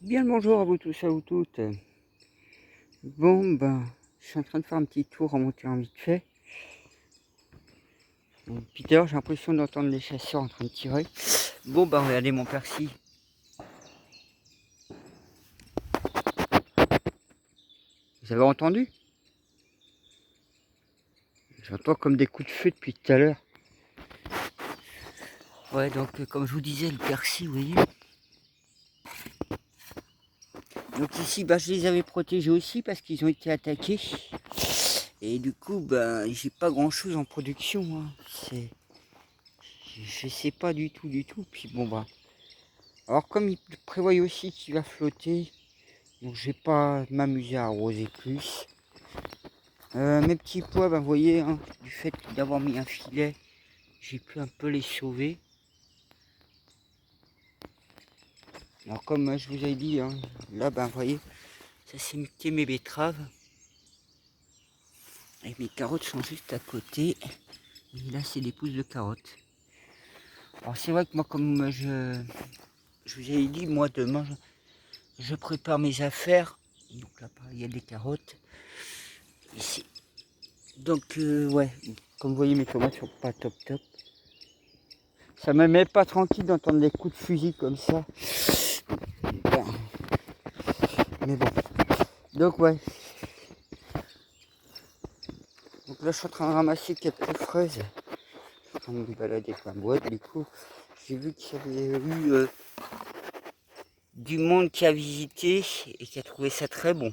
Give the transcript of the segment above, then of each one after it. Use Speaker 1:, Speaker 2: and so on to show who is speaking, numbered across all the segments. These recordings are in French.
Speaker 1: Bien le bonjour à vous tous, à vous toutes. Bon, ben, je suis en train de faire un petit tour en montant vite fait. Bon, depuis tout à l'heure, j'ai l'impression d'entendre les chasseurs en train de tirer. Bon, ben, regardez mon persil. Vous avez entendu? J'entends comme des coups de feu depuis tout à l'heure. Ouais, donc, comme je vous disais, le persil, vous voyez. Donc ici, ben, je les avais protégés aussi parce qu'ils ont été attaqués. Et du coup, ben, j'ai pas grand chose en production. Hein. Je sais pas du tout. Puis bon, bah. Alors comme il prévoit aussi qu'il va flotter, donc je vais pas m'amuser à arroser plus. Mes petits pois, ben, vous voyez, hein, du fait d'avoir mis un filet, j'ai pu un peu les sauver. Alors comme je vous avais dit, hein, là, ben, vous voyez, ça c'est mes betteraves. Et mes carottes sont juste à côté. Et là, c'est des pousses de carottes. Alors c'est vrai que moi, comme je vous avais dit, moi demain, je prépare mes affaires. Donc là, il y a des carottes. Ici. Donc ouais, comme vous voyez, mes tomates sont pas top. Ça me met pas tranquille d'entendre des coups de fusil comme ça. Mais bon. Donc ouais. Donc là je suis en train de ramasser quelques fraises. Je suis en train de me balader avec ma boîte. Du coup, j'ai vu qu'il y avait eu du monde qui a visité et qui a trouvé ça très bon.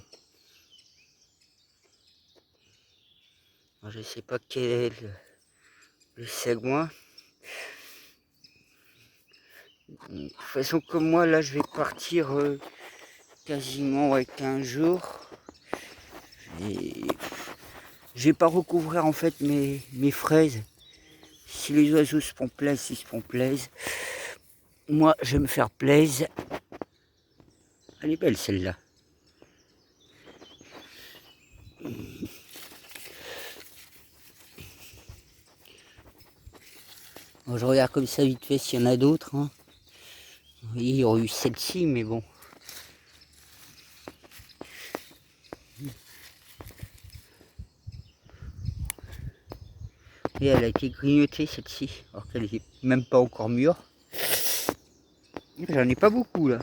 Speaker 1: Alors, je sais pas quel est le segment. De toute façon comme moi là je vais partir quasiment 15 jours. Et je vais pas recouvrir en fait mes fraises. Si les oiseaux se font plaisir, ils se font plaisir. Moi, je vais me faire plaisir. Elle est belle celle-là. Bon, je regarde comme ça vite fait s'il y en a d'autres. Hein. Oui, il y aurait eu celle-ci, mais bon. Et elle a été grignotée celle-ci, alors qu'elle n'est même pas encore mûre. J'en ai pas beaucoup là.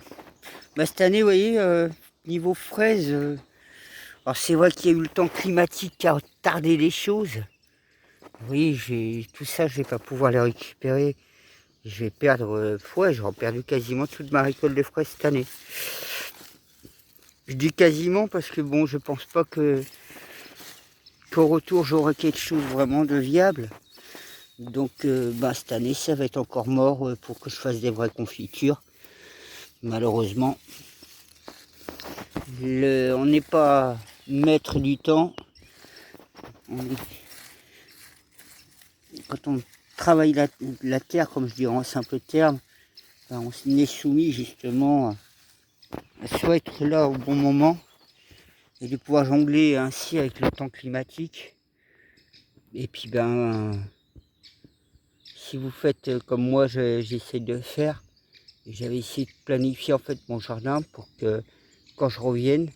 Speaker 1: Bah, cette année, vous voyez, niveau fraises, alors c'est vrai qu'il y a eu le temps climatique qui a retardé les choses. Vous voyez, tout ça, je vais pas pouvoir les récupérer. Je vais perdre, ouais, j'aurais perdu quasiment toute ma récolte de fraises cette année. Je dis quasiment parce que bon, je pense pas qu'au retour j'aurai quelque chose vraiment de viable. Donc bah, cette année ça va être encore mort pour que je fasse des vraies confitures. Malheureusement, on n'est pas maître du temps. Quand on travaille la terre, comme je dis en simple terme, ben, on est soumis justement à soit être là au bon moment et de pouvoir jongler ainsi avec le temps climatique. Et puis ben, si vous faites comme moi j'essaie de faire, j'avais essayé de planifier en fait mon jardin pour que quand je revienne,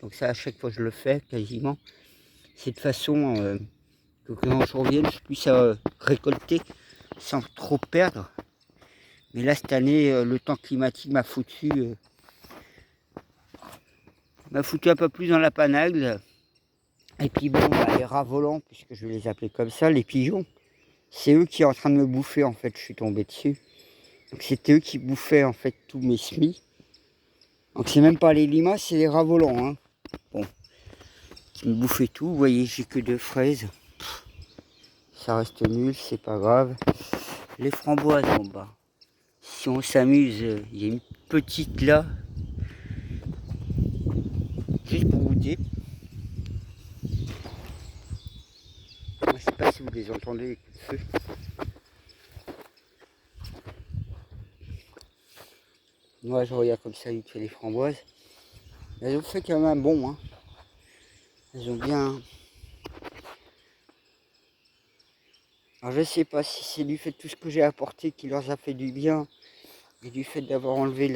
Speaker 1: donc ça à chaque fois je le fais quasiment, c'est de façon que quand je revienne je puisse récolter sans trop perdre. Mais là cette année le temps climatique m'a foutu un peu plus dans la panagle. Et puis bon, bah, les rats volants, puisque je vais les appeler comme ça, les pigeons, c'est eux qui sont en train de me bouffer en fait, je suis tombé dessus. Donc c'était eux qui bouffaient en fait tous mes semis. Donc c'est même pas les limaces, c'est les rats volants. Hein. Bon, qui me bouffaient tout. Vous voyez, j'ai que 2 fraises. Ça reste nul, c'est pas grave. Les framboises, bon bah, si on s'amuse, il y a une petite là. Juste pour goûter. Je sais pas si vous les entendez, les coups de feu. Moi je regarde comme ça vite fait les framboises. Elles ont fait quand même bon. Hein. Elles ont bien. Alors je sais pas si c'est du fait de tout ce que j'ai apporté qui leur a fait du bien et du fait d'avoir enlevé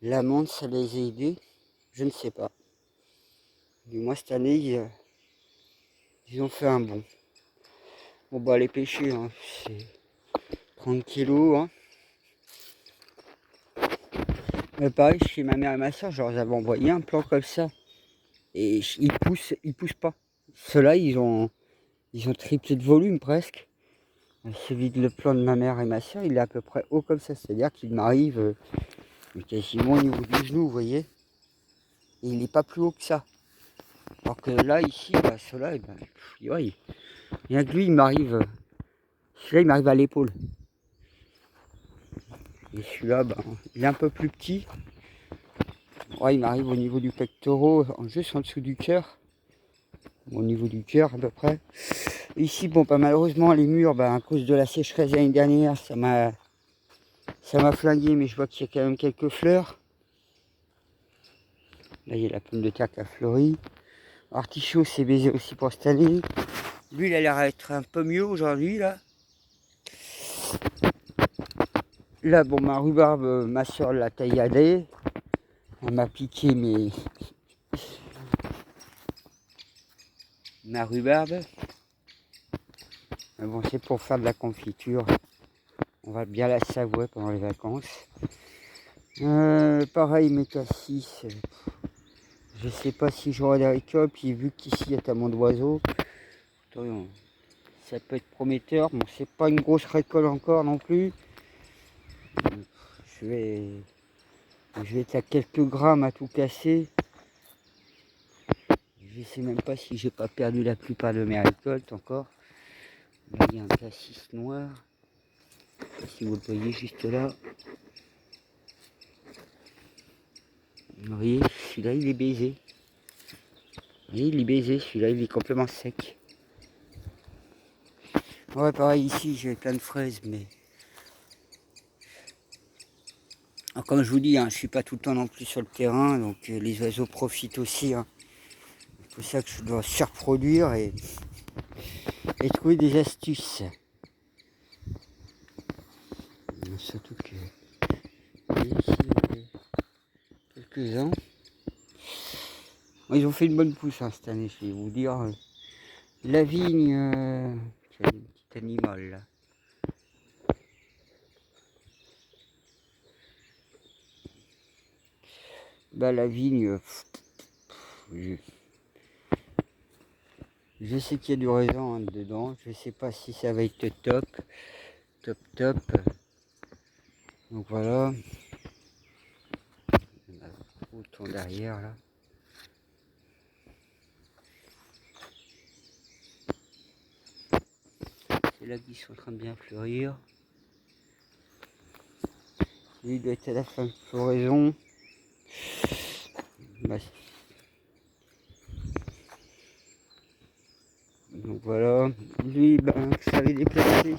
Speaker 1: l'amande, ça les a aidés. Je ne sais pas. Du moins cette année, ils ont fait un bon. Bon bah les pêchés, hein, c'est 30 kilos. Hein. Mais pareil, chez ma mère et ma soeur, je leur avais envoyé un plan comme ça. Et ils poussent pas. Ceux-là, ils ont triplé de volume presque. Celui de le plan de ma mère et ma soeur, il est à peu près haut comme ça. C'est-à-dire qu'il m'arrive quasiment au niveau du genou, vous voyez. Et il n'est pas plus haut que ça. Alors que là, ici, bah, ceux-là, ouais, rien que lui, il m'arrive. Celui-là, il m'arrive à l'épaule. Et celui-là, bah, il est un peu plus petit. Ouais, il m'arrive au niveau du pectoral, juste en dessous du cœur. Au niveau du cœur à peu près. Ici, bon, bah, malheureusement, les murs, bah, à cause de la sécheresse l'année dernière, ça m'a flingué, mais je vois qu'il y a quand même quelques fleurs. Là, il y a la pomme de terre qui a fleuri. Artichaut, c'est baisé aussi pour cette année. Lui, il a l'air d'être un peu mieux aujourd'hui, là. Là, bon, ma rhubarbe, ma soeur l'a tailladée. Elle m'a piqué ma rhubarbe. Mais bon, c'est pour faire de la confiture. On va bien la savourer pendant les vacances. Pareil, mes cassis. Je sais pas si j'aurai des récoltes. Puis vu qu'ici, il y a tellement d'oiseaux. Ça peut être prometteur. Bon, c'est pas une grosse récolte encore non plus. Je vais être à quelques grammes à tout casser. Je sais même pas si j'ai pas perdu la plupart de mes récoltes encore. Là, il y a un cassis noir. Je sais pas si vous le voyez juste là. Vous voyez, celui-là il est baisé. Vous voyez, il est baisé, celui-là il est complètement sec. Ouais, pareil ici, j'ai plein de fraises, mais... Alors, comme je vous dis, hein, je suis pas tout le temps non plus sur le terrain, donc les oiseaux profitent aussi. Hein. C'est pour ça que je dois surproduire et trouver des astuces. Surtout que ici, quelques-uns. Ils ont fait une bonne pousse hein, cette année, je vais vous dire. La vigne, c'est un petit animal là. Bah la vigne, je sais qu'il y a du raisin hein, dedans. Je sais pas si ça va être top. Donc voilà. Autant derrière là. C'est là qu'ils sont en train de bien fleurir. Lui il doit être à la fin de floraison. Bah, donc voilà. Lui, ben, ça avait déplacé.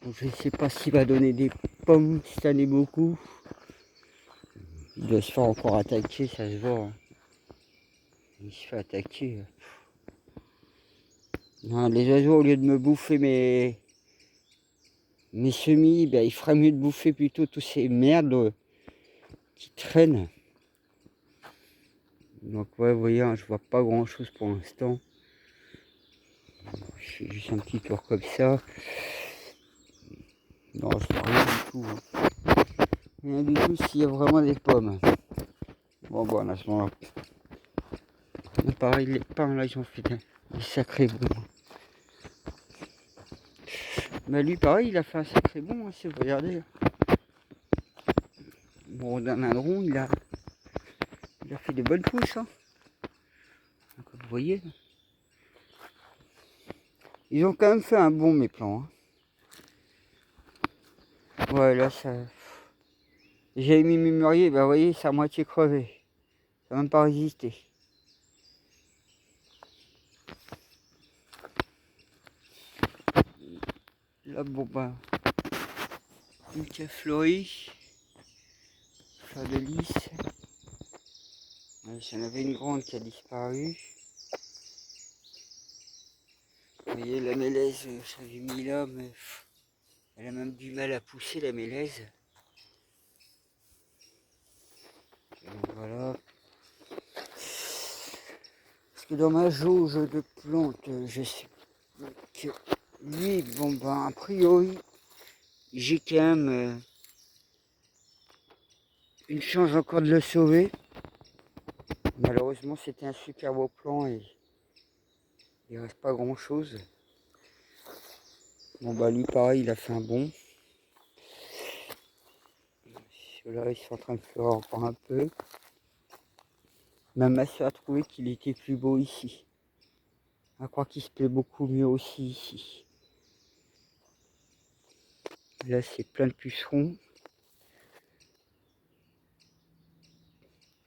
Speaker 1: Donc je ne sais pas s'il va donner des pommes cette année beaucoup. Il doit se faire encore attaquer, ça se voit. Hein. Il se fait attaquer. Non, les oiseaux, au lieu de me bouffer mes semis, ben, il ferait mieux de bouffer plutôt tous ces merdes qui traînent. Donc ouais, vous voyez, hein, je vois pas grand chose pour l'instant. Je fais juste un petit tour comme ça. Non, je vois rien du tout. Hein. Rien du tout s'il y a vraiment des pommes. Bon, à ce moment-là. Pareil, les pins là, ils ont fait des sacrés bons. Mais lui, pareil, il a fait un sacré bon, hein, si vous regardez. Bon, d'un rond, il a fait des bonnes pousses. Hein. Donc, vous voyez. Ils ont quand même fait un bon, mes plants. Hein. Ouais, là, ça... J'ai mis mes mûriers, bah, vous voyez, c'est à moitié crevé. Ça n'a même pas résisté. Là, bon, bah... Une qui a fleuri. Fleur de lys. J'en avais une grande qui a disparu. Vous voyez, la mélèze, j'avais mis là, mais... Elle a même du mal à pousser, la mélèze. Voilà. Parce que dans ma jauge de plantes, je sais que lui, bon ben a priori, j'ai quand même une chance encore de le sauver. Malheureusement, c'était un super beau plan et il reste pas grand chose. Bon bah lui pareil, il a fait un bond. Ceux-là, ils sont en train de fleurir encore un peu. Même ma soeur a trouvé qu'il était plus beau ici. Je crois qu'il se plaît beaucoup mieux aussi ici. Là, c'est plein de pucerons.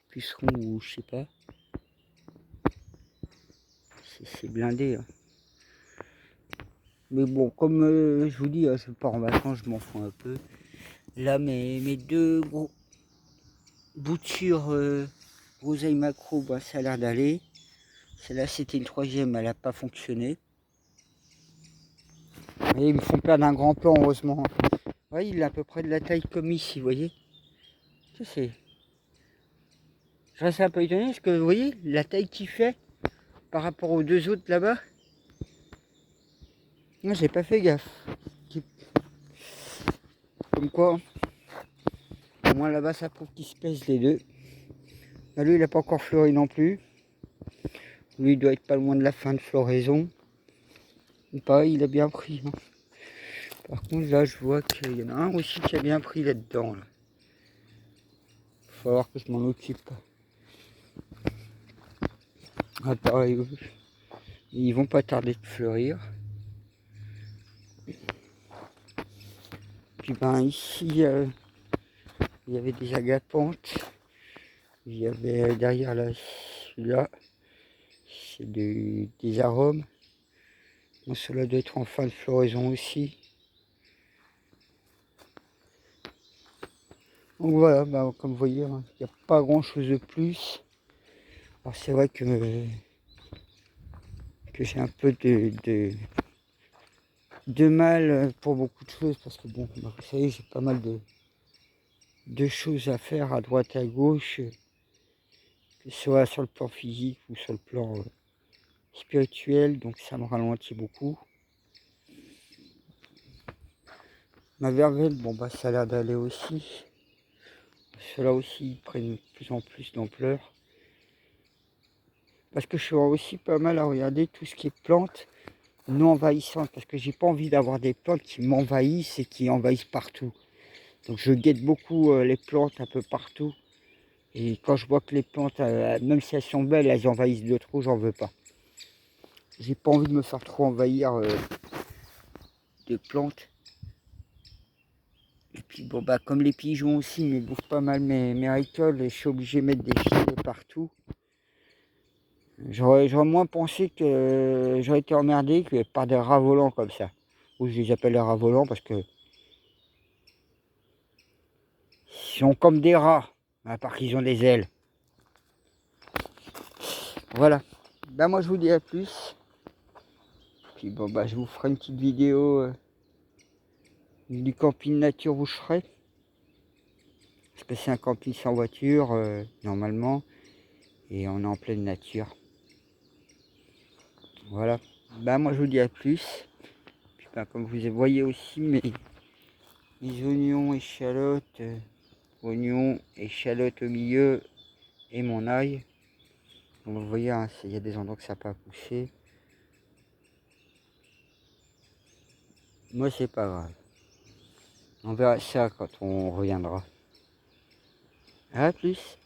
Speaker 1: Pucerons ou je sais pas. C'est blindé. Hein. Mais bon, comme je vous dis, je pars en vacances, je m'en fous un peu. Là, mes deux gros boutures groseilles macro, bah, ça a l'air d'aller. Celle-là, c'était une troisième, elle n'a pas fonctionné. Vous voyez, ils me font perdre un grand plan, heureusement. Vous voyez, il est à peu près de la taille comme ici, vous voyez. Je reste un peu étonné parce que, vous voyez, la taille qu'il fait par rapport aux deux autres là-bas. Moi, j'ai pas fait gaffe. Comme quoi, au moins là-bas, ça prouve qu'ils se pèsent les deux. Là, lui, il n'a pas encore fleuri non plus. Lui, il doit être pas loin de la fin de floraison. Et pareil, il a bien pris. Hein. Par contre, là, je vois qu'il y en a un aussi qui a bien pris là-dedans. Là. Il va falloir que je m'en occupe. Ah, pareil, ils vont pas tarder de fleurir. Puis ben ici, il y avait des agapantes. Il y avait derrière là, celui-là, c'est des arômes. Bon, cela doit être en fin de floraison aussi. Donc voilà, bah, comme vous voyez, hein, il n'y a pas grand chose de plus. Alors c'est vrai que j'ai un peu de mal pour beaucoup de choses parce que bon, bah, vous savez, j'ai pas mal de choses à faire à droite et à gauche, que ce soit sur le plan physique ou sur le plan spirituel, donc ça me ralentit beaucoup. Ma verveine, bon bah ça a l'air d'aller aussi. Ceux-là aussi ils prennent de plus en plus d'ampleur. Parce que je suis aussi pas mal à regarder tout ce qui est plantes non envahissantes. Parce que j'ai pas envie d'avoir des plantes qui m'envahissent et qui envahissent partout. Donc je guette beaucoup les plantes un peu partout. Et quand je vois que les plantes, même si elles sont belles, elles envahissent de trop, j'en veux pas. J'ai pas envie de me faire trop envahir de plantes. Et puis bon bah comme les pigeons aussi me bouffent pas mal mes récoltes, et je suis obligé de mettre des filets partout. J'aurais moins pensé que j'aurais été emmerdé que par des rats volants comme ça. Ou je les appelle les rats volants parce que ils sont comme des rats, à part qu'ils ont des ailes. Voilà. Ben moi je vous dis à plus. Puis bon bah je vous ferai une petite vidéo du camping nature où je serai. Parce que c'est un camping sans voiture normalement. Et on est en pleine nature. Voilà. Ben moi je vous dis à plus. Puis ben, comme vous voyez aussi mes oignons, échalotes, oignons, échalotes au milieu et mon ail. Donc vous voyez, hein, il y a des endroits que ça n'a pas poussé. Moi c'est pas grave. On verra ça quand on reviendra. À plus.